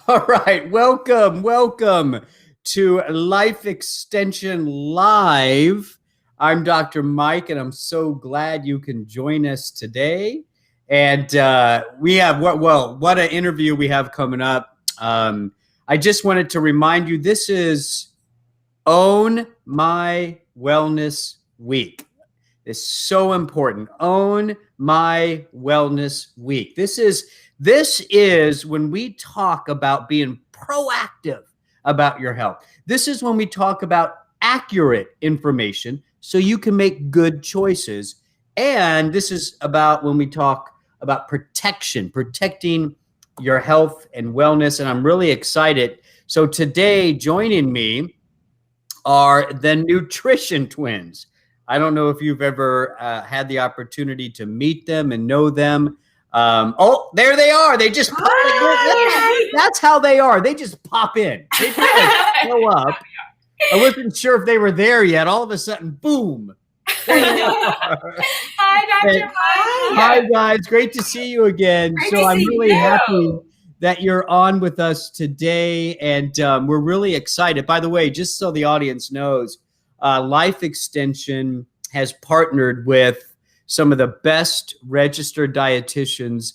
All right, welcome to Life Extension Live. I'm Dr. Mike, and I'm so glad you can join us today. And we have what an interview we have coming up. I just wanted to remind you, this is Own My Wellness Week. It's so important. Own My Wellness Week. This is when we talk about being proactive about your health. This is when we talk about accurate information so you can make good choices. And this is about when we talk about protecting your health and wellness. And I'm really excited. So today, joining me are the Nutrition Twins. I don't know if you've ever had the opportunity to meet them and know them. Oh, there they are. They just pop in. That's how they are. They just pop in. They just show up. I wasn't sure if they were there yet. All of a sudden, boom. Hi, Dr. Mike. Hi, guys. Great to see you again. So I'm really happy that you're on with us today, and we're really excited. By the way, just so the audience knows, Life Extension has partnered with some of the best registered dietitians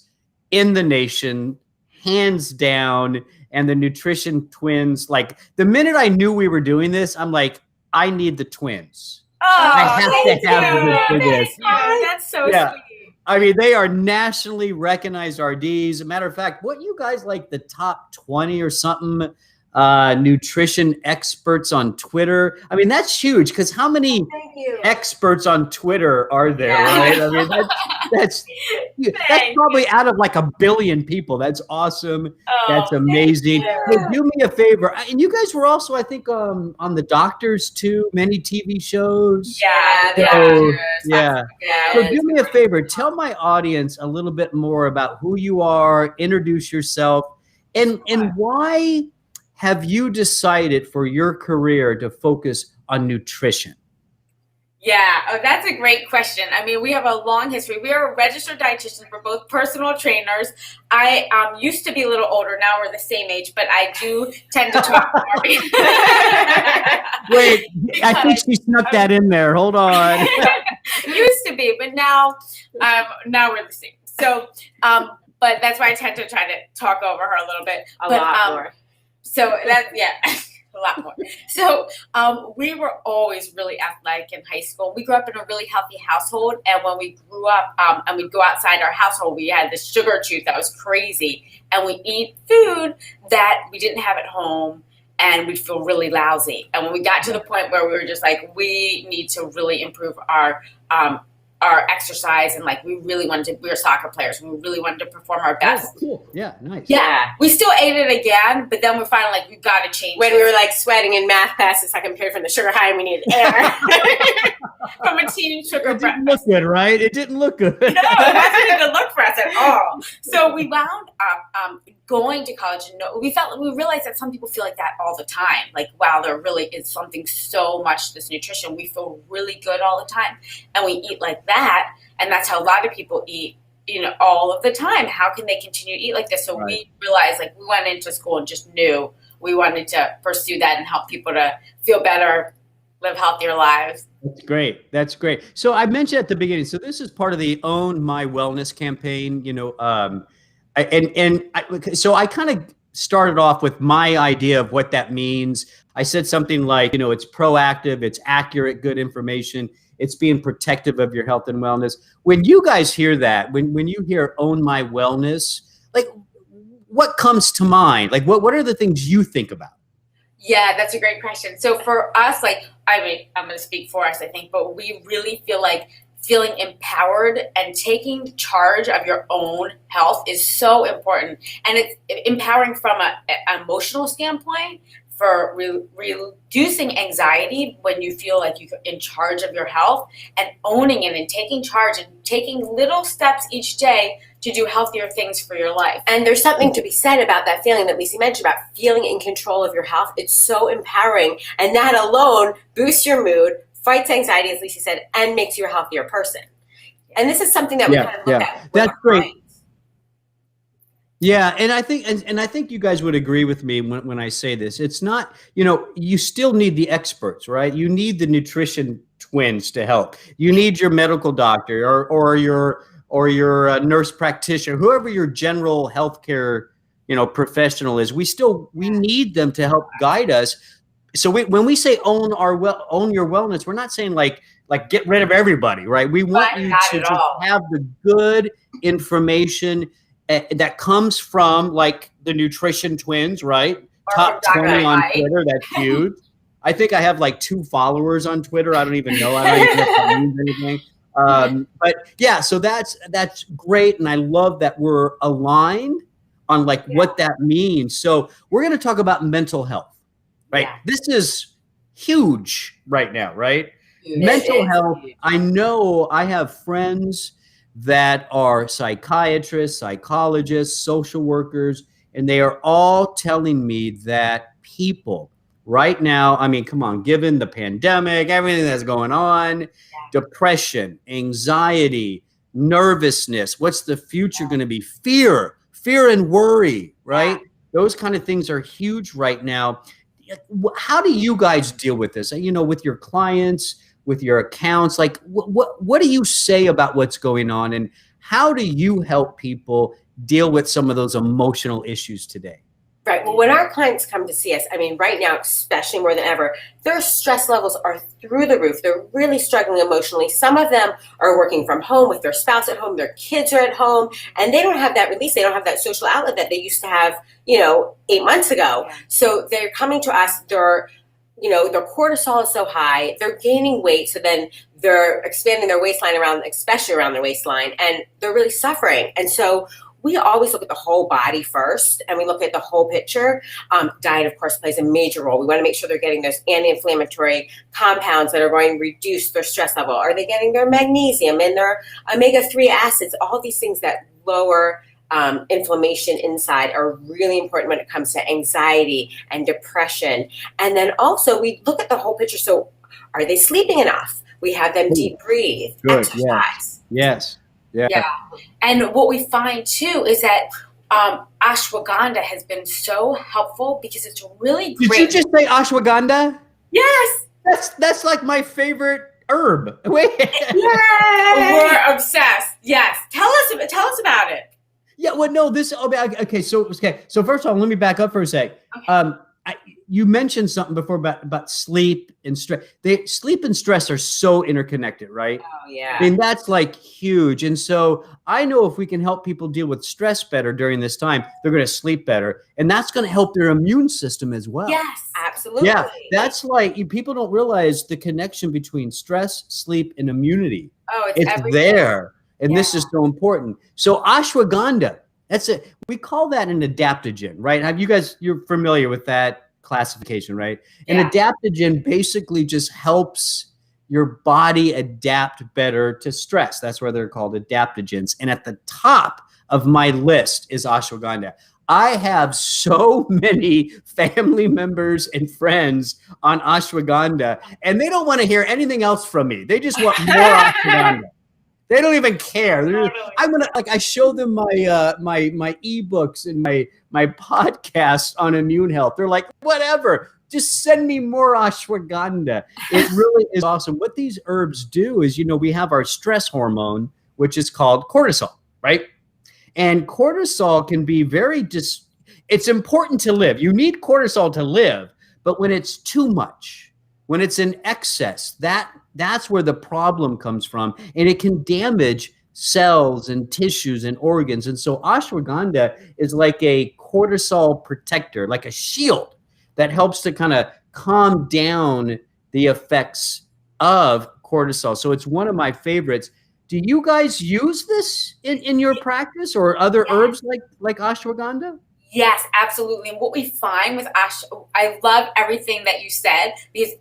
in the nation, hands down. And the Nutrition Twins, like the minute I knew we were doing this, I'm like, I need the twins. I have to have them for this. That's so sweet. I mean, they are nationally recognized RDs. As a matter of fact, what you guys like the top 20 or something nutrition experts on Twitter? I mean, that's huge because how many experts on Twitter are there, right? I mean, that's probably out of like 1 billion people. That's awesome. That's amazing. Hey, do me a favor. And you guys were also, I think, on The Doctors too, many TV shows. Yeah. So do me a favor. Tell my audience a little bit more about who you are, introduce yourself, and why have you decided for your career to focus on nutrition? Yeah, that's a great question. I mean, we have a long history. We are registered dietitians. We're both personal trainers. I used to be a little older. Now we're the same age, but I do tend to talk more. Wait, I think she snuck that in there. Hold on. Used to be, but now we're the same. So, but that's why I tend to try to talk over her a little bit. A lot more. So a lot more. So we were always really athletic in high school. We grew up in a really healthy household. And when we grew up and we'd go outside our household, we had this sugar tooth that was crazy. And we eat food that we didn't have at home. And we'd feel really lousy. And when we got to the point where we were just like, we need to really improve our exercise, and like we were soccer players, and we really wanted to perform our best. Oh, cool. Yeah, nice. Yeah, we still ate it again, but then we're finally like, we've got to change. When we were like sweating in math class, the second period from the sugar high, and we needed air from a teen sugar. It didn't look good, right? It didn't look good. No, it wasn't a good look for us at all. So we wound up going to college, and we realized that some people feel like that all the time. Like, wow, there really is something so much to this nutrition. We feel really good all the time, and we eat like that, and that's how a lot of people eat, all of the time. How can they continue to eat like this? So we realized, like, we went into school and just knew we wanted to pursue that and help people to feel better, live healthier lives. That's great. So I mentioned at the beginning, so this is part of the Own My Wellness campaign, so I kind of started off with my idea of what that means. I said something like, it's proactive, it's accurate, good information. It's being protective of your health and wellness. When you guys hear that, when you hear Own My Wellness, like what comes to mind? Like what are the things you think about? Yeah, that's a great question. So for us, I'm going to speak for us, I think, but we really feel like feeling empowered and taking charge of your own health is so important. And it's empowering from an emotional standpoint, for reducing anxiety when you feel like you're in charge of your health, and owning it and taking charge and taking little steps each day to do healthier things for your life. And there's something to be said about that feeling that Lisa mentioned about feeling in control of your health. It's so empowering, and that alone boosts your mood, fights anxiety, as Lisa said, and makes you a healthier person. And this is something that we kind of look at. That's great. Yeah, and I think you guys would agree with me when I say this. It's not, you still need the experts, right? You need the nutrition twins to help. You need your medical doctor or your nurse practitioner, whoever your general healthcare, professional is. We need them to help guide us. So when we say own your wellness, we're not saying like get rid of everybody, right? We want But you not to at just all. have the good information that comes from like the nutrition twins, right? Or from Top Dr. 20 on Mike. Twitter. That's huge. I think I have like 2 followers on Twitter. I don't even know. I don't even know if that means anything. But yeah, so that's great. And I love that we're aligned on like what that means. So we're going to talk about mental health, right? Yeah. This is huge right now, right? Huge. Mental It is health. huge. I know I have friends that are psychiatrists, psychologists, social workers, and they are all telling me that people right now, I mean, come on, given the pandemic, everything that's going on, depression, anxiety, nervousness, what's the future going to be? Fear and worry, right? Those kind of things are huge right now. How do you guys deal with this? With your clients, with your accounts, like what do you say about what's going on, and how do you help people deal with some of those emotional issues today? Right. Well, when our clients come to see us, I mean, right now, especially more than ever, their stress levels are through the roof. They're really struggling emotionally. Some of them are working from home with their spouse at home. Their kids are at home, and they don't have that release. They don't have that social outlet that they used to have, 8 months ago. So they're coming to us. Their cortisol is so high. They're gaining weight. So then they're expanding their waistline around, especially around their waistline, and they're really suffering. And so we always look at the whole body first, and we look at the whole picture. Diet, of course, plays a major role. We want to make sure they're getting those anti-inflammatory compounds that are going to reduce their stress level. Are they getting their magnesium and their omega-3 acids? All these things that lower inflammation inside are really important when it comes to anxiety and depression. And then also we look at the whole picture. So are they sleeping enough? We have them deep breathe, Good. exercise. Yes. Yeah. And what we find too is that ashwagandha has been so helpful because it's really great. Did you just say ashwagandha? Yes. That's like my favorite herb. Wait. We're obsessed. Yes. Tell us about it. Yeah, well, no, okay. So first of all, let me back up for a sec. Okay. You mentioned something before about sleep and stress. Sleep and stress are so interconnected, right? Oh, yeah. I mean, that's like huge. And so I know if we can help people deal with stress better during this time, they're going to sleep better. And that's going to help their immune system as well. Yes. Absolutely. Yeah, that's like, people don't realize the connection between stress, sleep, and immunity. Oh, It's everything. there. And this is so important. So ashwagandha, that's it. We call that an adaptogen, right? You're familiar with that classification, right? An adaptogen basically just helps your body adapt better to stress. That's why they're called adaptogens. And at the top of my list is ashwagandha. I have so many family members and friends on ashwagandha, and they don't want to hear anything else from me. They just want more ashwagandha. They don't even care. I show them my ebooks and my podcasts on immune health. They're like, whatever, just send me more ashwagandha. It really is awesome. What these herbs do is, we have our stress hormone, which is called cortisol, right? And cortisol can be it's important to live. You need cortisol to live, but when it's too much, when it's in excess, that's where the problem comes from, and it can damage cells and tissues and organs. And so ashwagandha is like a cortisol protector, like a shield that helps to kind of calm down the effects of cortisol. So it's one of my favorites. Do you guys use this in your practice, or other herbs like ashwagandha? Yes, absolutely. And what we find with I love everything that you said, because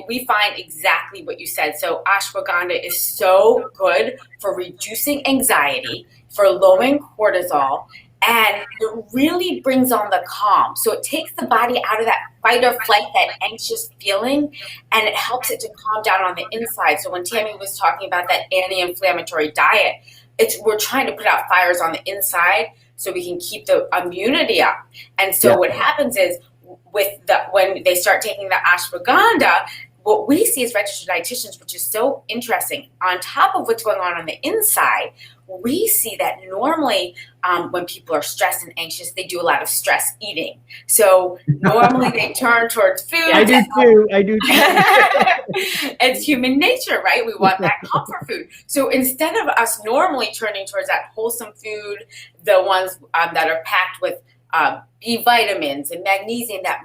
we find exactly what you said. So ashwagandha is so good for reducing anxiety, for lowering cortisol, and it really brings on the calm. So it takes the body out of that fight or flight, that anxious feeling, and it helps it to calm down on the inside. So when Tammy was talking about that anti-inflammatory diet, we're trying to put out fires on the inside so we can keep the immunity up. And so what happens is when they start taking the ashwagandha, what we see as registered dietitians, which is so interesting, on top of what's going on the inside, we see that normally when people are stressed and anxious, they do a lot of stress eating. So normally they turn towards food. I do too. It's human nature, right? We want that comfort food. So instead of us normally turning towards that wholesome food, the ones that are packed with B vitamins and magnesium that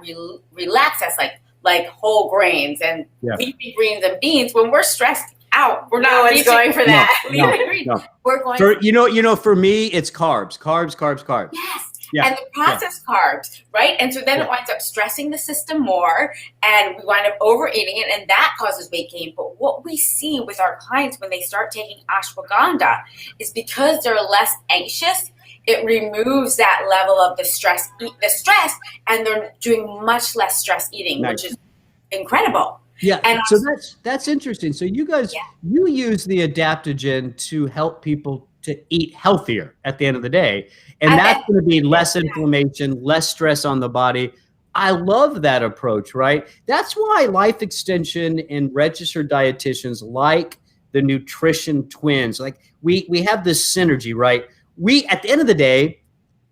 relax us, like whole grains and leafy greens and beans, when we're stressed out, we're not going for that. No. We're going for me, it's carbs. Yes. Yeah. And the processed carbs, right? And so then it winds up stressing the system more, and we wind up overeating it, and that causes weight gain. But what we see with our clients when they start taking ashwagandha is because they're less anxious, it removes that level of the stress, and they're doing much less stress eating, which is incredible. Yeah, and so that's interesting. So you guys, you use the adaptogen to help people to eat healthier at the end of the day, and that's going to be less inflammation, less stress on the body. I love that approach, right? That's why Life Extension and registered dietitians like the Nutrition Twins, like we have this synergy, right? We, at the end of the day,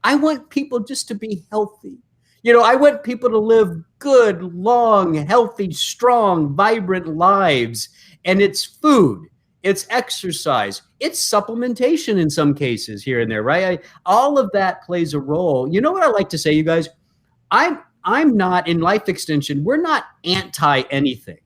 I want people just to be healthy. You know, I want people to live good, long, healthy, strong, vibrant lives. And it's food, it's exercise, it's supplementation in some cases here and there, right? All of that plays a role. You know what I like to say, you guys? I'm not, in Life Extension, we're not anti anything.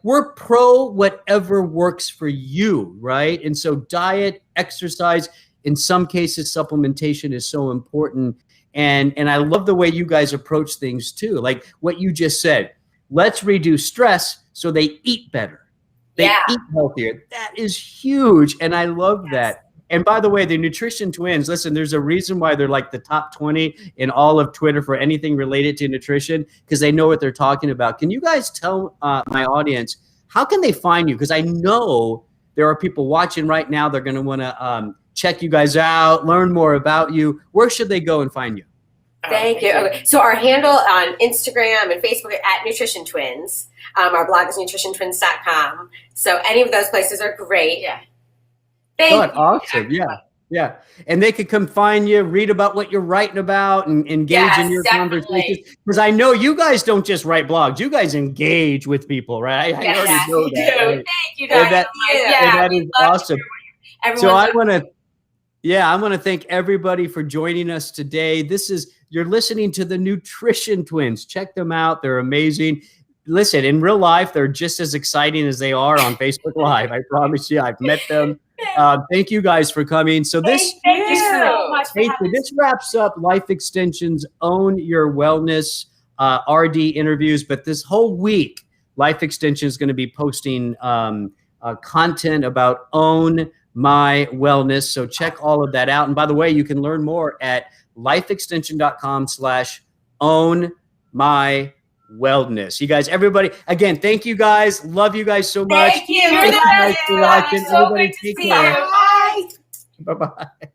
We're pro whatever works for you, right? And so diet, exercise, in some cases, supplementation is so important. And I love the way you guys approach things too. Like what you just said, let's reduce stress so they eat better. They eat healthier. That is huge. And I love that. And by the way, the Nutrition Twins, listen, there's a reason why they're like the top 20 in all of Twitter for anything related to nutrition, because they know what they're talking about. Can you guys tell my audience, how can they find you? Because I know there are people watching right now. They're going to want to check you guys out, learn more about you. Where should they go and find you? Thank you. Okay. So our handle on Instagram and Facebook at Nutrition Twins. Our blog is nutritiontwins.com. So any of those places are great. Yeah. Thank you. Awesome. Yeah. And they could come find you, read about what you're writing about, and engage in your conversations. Because I know you guys don't just write blogs. You guys engage with people, right? I already know that. Right? Thank you, guys. That is awesome. So I want to thank everybody for joining us today. You're listening to the Nutrition Twins. Check them out. They're amazing. Listen, in real life, they're just as exciting as they are on Facebook Live. I promise you, I've met them. Thank you guys for coming. So thank you so much. This wraps up Life Extension's Own Your Wellness RD interviews. But this whole week, Life Extension is going to be posting content about Own My Wellness. So check all of that out. And by the way, you can learn more at lifeextension.com/ownmywellness. You guys, everybody, again, thank you guys. Love you guys so much. Thank you. Thank you guys for watching. So Everybody take care. Bye. Bye-bye.